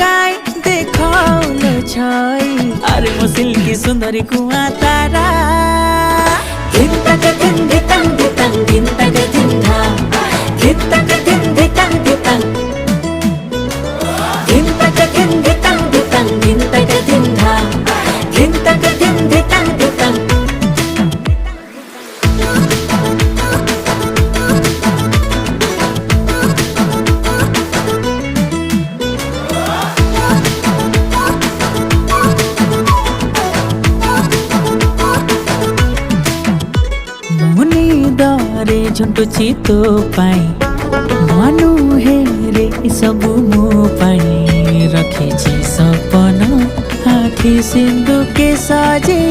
काय देखौल छई अरे मो सिल्की सुंदरी कुआ तारा धिन तक धिन धितंग धितंग धिन तक धिन धा धिन तक धिन धितंग धितंग धिन तक धिन धितंग धितंग धिन तक धिन धा धिन तक धिन धितंग धितंग दरे झुंटुची तो पाई मनु हेरे सबु मो पाई रखी सपन हाथी सिंधु के सजे